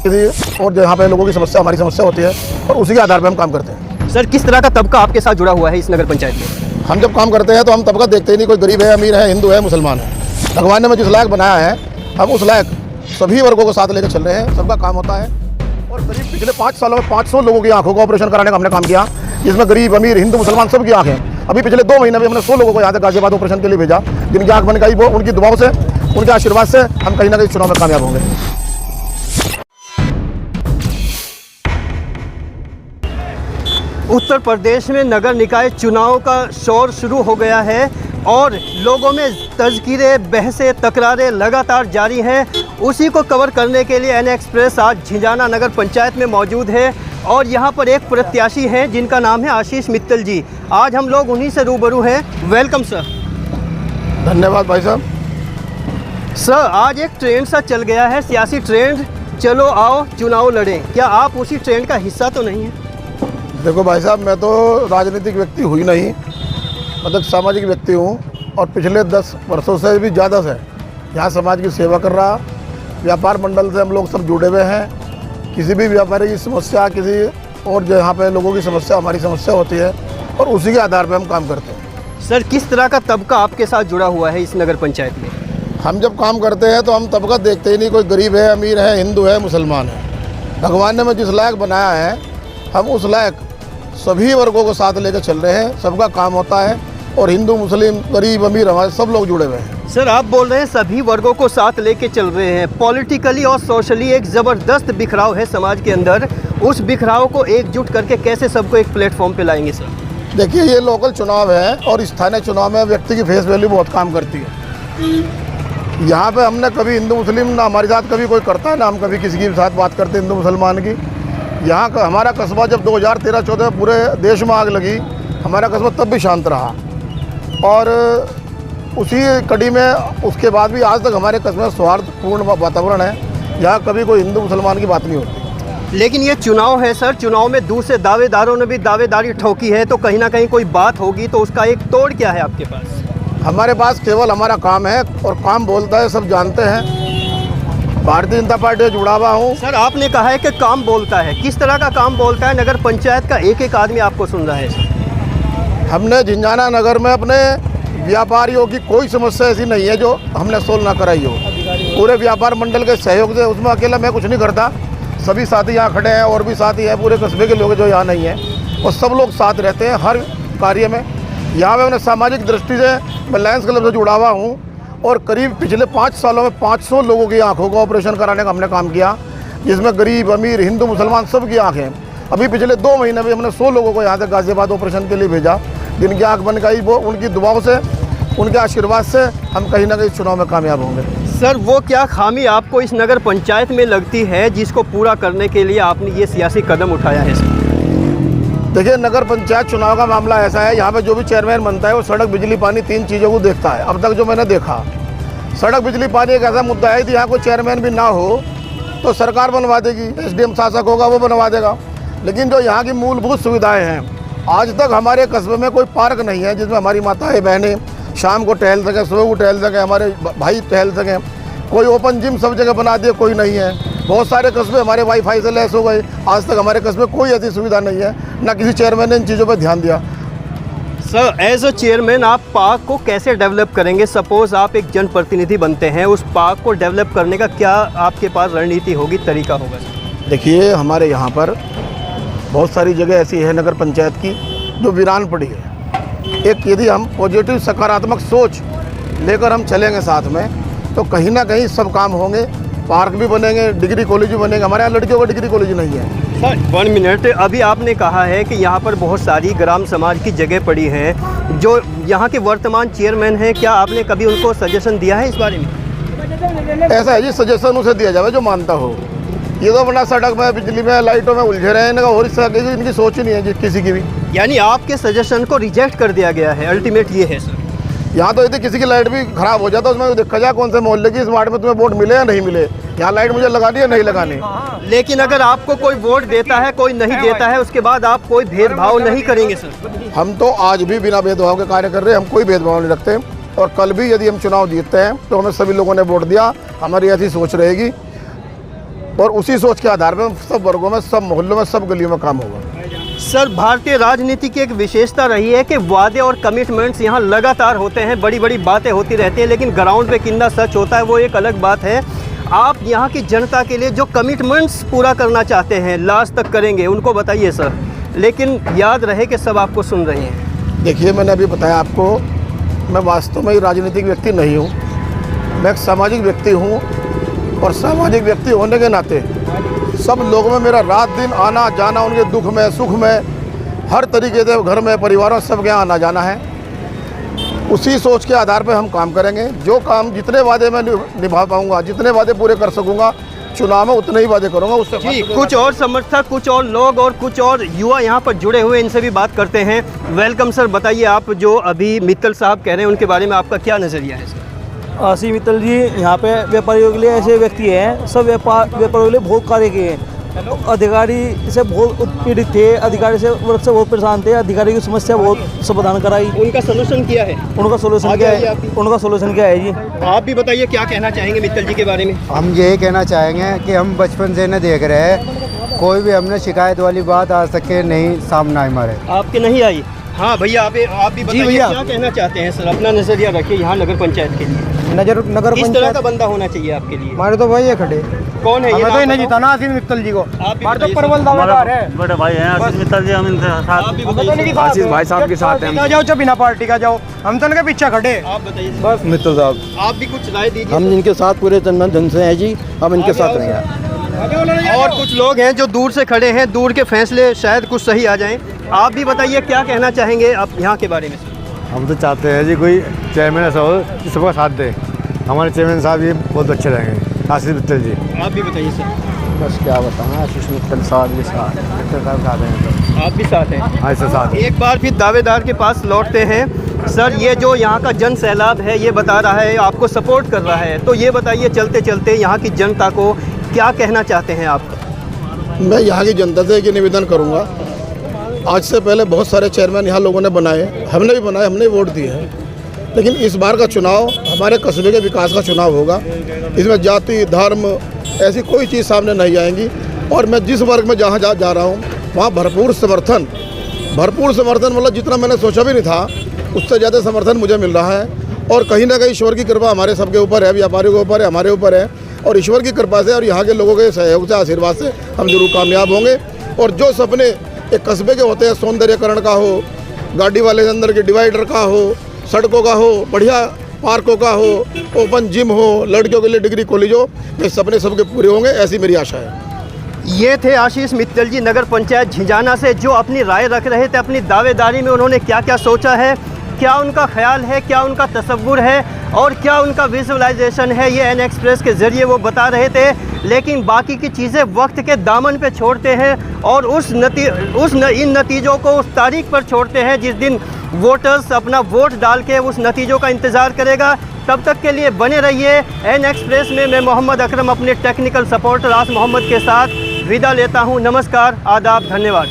किसी और जहाँ पे लोगों की समस्या हमारी समस्या होती है और उसी के आधार पर हम काम करते हैं। सर, किस तरह का तबका आपके साथ जुड़ा हुआ है इस नगर पंचायत में? हम जब काम करते हैं तो हम तबका देखते ही नहीं, कोई गरीब है, अमीर है, हिंदू है, मुसलमान है। भगवान ने हमें जिस लायक बनाया है हम उस लायक सभी वर्गों को साथ लेकर चल रहे हैं, सबका काम होता है। और करीब पिछले 5 सालों में 500 लोगों की आंखों का ऑपरेशन कराने का हमने काम किया, जिसमें गरीब अमीर हिंदू मुसलमान सबकी आंखें। अभी पिछले 2 महीने में हमने 100 लोगों को यहाँ तक गाजियाबाद ऑपरेशन के लिए भेजा, जिनकी आंख बन गई। वो उनकी दुआओं से, उनके आशीर्वाद से हम कहीं ना कहीं चुनाव में कामयाब होंगे। उत्तर प्रदेश में नगर निकाय चुनाव का शोर शुरू हो गया है और लोगों में तज़किरे, बहसें, तकरारें लगातार जारी हैं। उसी को कवर करने के लिए एन एक्सप्रेस आज झिंझाना नगर पंचायत में मौजूद है और यहाँ पर एक प्रत्याशी हैं जिनका नाम है आशीष मित्तल जी। आज हम लोग उन्हीं से रूबरू हैं। Welcome sir. धन्यवाद भाई साहब। सर, आज एक ट्रेंड सा चल गया है, सियासी ट्रेंड, चलो आओ चुनाव लड़ें। क्या आप उसी ट्रेंड का हिस्सा तो नहीं है? देखो भाई साहब, मैं तो राजनीतिक व्यक्ति हुई नहीं, मतलब सामाजिक व्यक्ति हूँ और पिछले 10 वर्षों से भी ज़्यादा से यहाँ समाज की सेवा कर रहा। व्यापार मंडल से हम लोग सब जुड़े हुए हैं। किसी भी व्यापारी की समस्या, किसी और जहाँ पे लोगों की समस्या हमारी समस्या होती है और उसी के आधार पर हम काम करते हैं। सर, किस तरह का तबका आपके साथ जुड़ा हुआ है इस नगर पंचायत में? हम जब काम करते हैं तो हम तबका देखते ही नहीं, कोई गरीब है, अमीर है, हिंदू है, मुसलमान है। भगवान ने हमें जिस लायक बनाया है हम उस लायक सभी वर्गों को साथ लेकर चल रहे हैं, सबका काम होता है। और हिंदू मुस्लिम गरीब अमीर हमारे सब लोग जुड़े हुए हैं। सर, आप बोल रहे हैं सभी वर्गों को साथ लेके चल रहे हैं। पॉलिटिकली और सोशली एक ज़बरदस्त बिखराव है समाज के अंदर। उस बिखराव को एकजुट करके कैसे सबको एक प्लेटफॉर्म पे लाएंगे सर? देखिए, ये लोकल चुनाव है और स्थानीय चुनाव में व्यक्ति की फेस वैल्यू बहुत काम करती है। यहाँ पे हमने कभी हिंदू मुस्लिम ना हमारे साथ कभी कोई करता है, ना हम कभी किसी के साथ बात करते हिंदू मुसलमान की। यहाँ का हमारा कस्बा जब 2013-14 में पूरे देश में आग लगी, हमारा कस्बा तब भी शांत रहा और उसी कड़ी में उसके बाद भी आज तक हमारे कस्बे में सौहार्दपूर्ण वातावरण है। यहाँ कभी कोई हिंदू मुसलमान की बात नहीं होती। लेकिन ये चुनाव है सर, चुनाव में दूसरे दावेदारों ने भी दावेदारी ठोकी है, तो कहीं ना कहीं कोई बात होगी, तो उसका एक तोड़ क्या है आपके पास? हमारे पास केवल हमारा काम है और काम बोलता है, सब जानते हैं। भारतीय जनता पार्टी से जुड़ा हुआ हूँ। सर, आपने कहा है कि काम बोलता है, किस तरह का काम बोलता है? नगर पंचायत का एक एक आदमी आपको सुन रहा है। हमने झिंझाना नगर में अपने व्यापारियों की कोई समस्या ऐसी नहीं है जो हमने सोल्व ना कराई हो। पूरे व्यापार मंडल के सहयोग से, उसमें अकेला मैं कुछ नहीं करता, सभी साथी यहाँ खड़े हैं और भी साथी हैं पूरे कस्बे के लोग जो यहाँ नहीं हैं, और सब लोग साथ रहते हैं हर कार्य में। यहाँ पे मैंने सामाजिक दृष्टि से मैं लायंस क्लब से जुड़ा हुआ हूँ और करीब पिछले 5 सालों में 500 लोगों की आंखों का ऑपरेशन कराने का हमने काम किया, जिसमें गरीब अमीर हिंदू मुसलमान सबकी आँखें। अभी पिछले 2 महीने में हमने 100 लोगों को यहाँ तक गाजियाबाद ऑपरेशन के लिए भेजा, जिनकी आँख बन गई। वो उनकी दुआओं से, उनके आशीर्वाद से हम कहीं ना कहीं चुनाव में कामयाब होंगे। सर, वो क्या खामी आपको इस नगर पंचायत में लगती है जिसको पूरा करने के लिए आपने ये सियासी कदम उठाया है सर? देखिए, नगर पंचायत चुनाव का मामला ऐसा है, यहाँ पे जो भी चेयरमैन बनता है वो सड़क, बिजली, पानी 3 चीज़ों को देखता है। अब तक जो मैंने देखा, सड़क, बिजली, पानी एक ऐसा मुद्दा है कि यहाँ कोई चेयरमैन भी ना हो तो सरकार बनवा देगी, SDM शासक होगा वो बनवा देगा। लेकिन जो यहाँ की मूलभूत सुविधाएँ हैं, आज तक हमारे कस्बे में कोई पार्क नहीं है जिसमें हमारी माताएं बहनें शाम को टहल सकें, सुबह को टहल सकें, हमारे भाई टहल सकें। कोई ओपन जिम सब जगह बना दिए, कोई नहीं है। बहुत सारे कस्बे हमारे वाईफाई से लैस हो गए। आज तक हमारे कस्बे कोई ऐसी सुविधा नहीं है, ना किसी चेयरमैन ने इन चीज़ों पर ध्यान दिया। सर, एज अ चेयरमैन आप पार्क को कैसे डेवलप करेंगे? सपोज़ आप एक जनप्रतिनिधि बनते हैं, उस पार्क को डेवलप करने का क्या आपके पास रणनीति होगी, तरीका होगा? देखिए, हमारे यहाँ पर बहुत सारी जगह ऐसी है नगर पंचायत की जो वीरान पड़ी है। एक यदि हम पॉजिटिव सकारात्मक सोच लेकर हम चलेंगे साथ में, तो कहीं ना कहीं सब काम होंगे। पार्क भी बनेंगे, डिग्री कॉलेज भी बनेंगे। हमारे यहाँ लड़कियों का डिग्री कॉलेज नहीं है। सर, 1 मिनट, अभी आपने कहा है कि यहाँ पर बहुत सारी ग्राम समाज की जगह पड़ी है, जो यहाँ के वर्तमान चेयरमैन हैं, क्या आपने कभी उनको सजेशन दिया है इस बारे में? ऐसा है जी, सजेशन उसे दिया जाए जो मानता हो। ये तो अपना सड़क में, बिजली में, लाइटों में उलझे रहे हैं, और इनकी सोच ही नहीं है किसी की भी। यानी आपके सजेशन को रिजेक्ट कर दिया गया है, अल्टीमेट ये है सर? यहाँ तो यदि किसी की लाइट भी खराब हो जाता है, उसमें देखा जाए कौन से मोहल्ले की इस वार्ड में तुम्हें वोट मिले या नहीं मिले, यहाँ लाइट मुझे लगानी है नहीं लगानी। लेकिन अगर आपको कोई वोट देता है, कोई नहीं देता है, उसके बाद आप कोई भेदभाव नहीं करेंगे सर? हम तो आज भी बिना भेदभाव के कार्य कर रहे हैं, हम कोई भेदभाव नहीं रखते। और कल भी यदि हम चुनाव जीतते हैं तो हमें सभी लोगों ने वोट दिया, हमारी ऐसी सोच रहेगी। और उसी सोच के आधार पर सब वर्गों में, सब मोहल्लों में, सब गलियों में काम होगा। सर, भारतीय राजनीति की एक विशेषता रही है कि वादे और कमिटमेंट्स यहाँ लगातार होते हैं, बड़ी बड़ी बातें होती रहती हैं, लेकिन ग्राउंड पे कितना सच होता है वो एक अलग बात है। आप यहाँ की जनता के लिए जो कमिटमेंट्स पूरा करना चाहते हैं, लास्ट तक करेंगे, उनको बताइए सर, लेकिन याद रहे कि सब आपको सुन रहे हैं। देखिए, मैंने अभी बताया आपको, मैं वास्तव में ही राजनीतिक व्यक्ति नहीं हूँ, मैं एक सामाजिक व्यक्ति हूँ, और सामाजिक व्यक्ति होने के नाते सब लोगों में मेरा रात दिन आना जाना, उनके दुख में सुख में हर तरीके से, घर में परिवारों सबके यहाँ आना जाना है। उसी सोच के आधार पर हम काम करेंगे। जो काम, जितने वादे मैं निभा पाऊँगा, जितने वादे पूरे कर सकूँगा, चुनाव में उतने ही वादे करूँगा। उससे जी, कुछ और समर्थक, कुछ और लोग और कुछ और युवा यहाँ पर जुड़े हुए, इनसे भी बात करते हैं। वेलकम सर, बताइए आप जो अभी मित्तल साहब कह रहे हैं उनके बारे में आपका क्या नज़रिया है सर? आशीष मित्तल जी यहाँ पे व्यापारियों के लिए ऐसे व्यक्ति हैं, सब व्यापारियों के लिए बहुत कार्य किए हैं। अधिकारी से बहुत उत्पीड़ित थे, अधिकारी से वर्ग से बहुत परेशान थे, अधिकारी की समस्या बहुत समाधान कराई, उनका सोल्यूशन किया है, उनका सोल्यूशन क्या है, उनका सोल्यूशन क्या है जी? आप भी बताइए क्या कहना चाहेंगे मित्तल जी के बारे में? हम यही कहना चाहेंगे कि हम बचपन से न देख रहे हैं, कोई भी हमने शिकायत वाली बात आज तक के नहीं सामने आई हमारे। आपके नहीं आई? हाँ भैया, आप भी बताइए क्या कहना चाहते हैं सर, अपना नजरिया रखिए यहाँ नगर पंचायत के लिए। नगर किस तरह का बंदा होना चाहिए आपके लिए? हमारे तो भाई ये खड़े, कौन है ये? हमें तो इन्हें जिताना आशीष मित्तल जी को। आप भी हमारे तो बताइए प्रबल दावेदार है, बड़े भाई हैं आशीष मित्तल जी, हम इनके साथ, आप भी बताइए। आशीष भाई साहब के साथ हैं। जाओ चाहे बिना पार्टी का जाओ, हम तो उनके पीछे खड़े। आप बताइए बस मित्तल साहब, आप भी कुछ राय दीजिए। हम इनके साथ पूरे तन से हैं जी, हम इनके साथ रहेंगे। और कुछ लोग हैं जो दूर से खड़े हैं, दूर के फैसले शायद कुछ सही आ जाएं। आप भी बताइए क्या कहना चाहेंगे आप यहाँ के बारे में? हम तो चाहते हैं जी कोई चेयरमैन ऐसा हो कि सबका साथ दे। हमारे चेयरमैन साहब ये बहुत अच्छे रहेंगे, आशीष मित्तल जी। आप भी बताइए सर। बस क्या बताना, आशीष मित्तल साहब के साथ, मित्तल साहब साथ हैं, आप भी साथ हैं? ऐसे साथ। एक बार फिर दावेदार के पास लौटते हैं। सर, ये जो यहाँ का जन सैलाब है, ये बता रहा है आपको सपोर्ट कर रहा है, तो ये बताइए चलते चलते यहाँ की जनता को क्या कहना चाहते हैं आप? मैं यहाँ की जनता से एक निवेदन करूँगा, आज से पहले बहुत सारे चेयरमैन यहाँ लोगों ने बनाए, हमने भी बनाए, हमने वोट दिए हैं, लेकिन इस बार का चुनाव हमारे कस्बे के विकास का चुनाव होगा। इसमें जाति धर्म ऐसी कोई चीज़ सामने नहीं आएंगी, और मैं जिस वर्ग में जहाँ जा रहा हूँ वहाँ भरपूर समर्थन मतलब जितना मैंने सोचा भी नहीं था उससे ज़्यादा समर्थन मुझे मिल रहा है। और कहीं ना कहीं ईश्वर की कृपा हमारे सबके ऊपर है, व्यापारियों के ऊपर है, हमारे ऊपर है, और ईश्वर की कृपा से और यहाँ के लोगों के सहयोग से, आशीर्वाद से हम जरूर कामयाब होंगे। और जो सपने एक कस्बे के होते हैं, सौंदर्यकरण का हो, गाड़ी वाले के अंदर के डिवाइडर का हो, सड़कों का हो, बढ़िया पार्कों का हो, ओपन जिम हो, लड़कियों के लिए डिग्री कॉलेज हो, ये सपने सबके पूरे होंगे, ऐसी मेरी आशा है। ये थे आशीष मित्तल जी नगर पंचायत झिंझाना से, जो अपनी राय रख रहे थे अपनी दावेदारी में। उन्होंने क्या क्या सोचा है, क्या उनका ख्याल है, क्या उनका तसव्वुर है और क्या उनका विजुअलाइजेशन है, ये एन एक्सप्रेस के ज़रिए वो बता रहे थे। लेकिन बाकी की चीज़ें वक्त के दामन पे छोड़ते हैं और इन नतीजों को उस तारीख पर छोड़ते हैं जिस दिन वोटर्स अपना वोट डाल के उस नतीजों का इंतज़ार करेगा। तब तक के लिए बने रहिए एन एक्सप्रेस में। मैं मोहम्मद अकरम अपने टेक्निकल सपोर्टर आस मोहम्मद के साथ विदा लेता हूँ। नमस्कार, आदाब, धन्यवाद।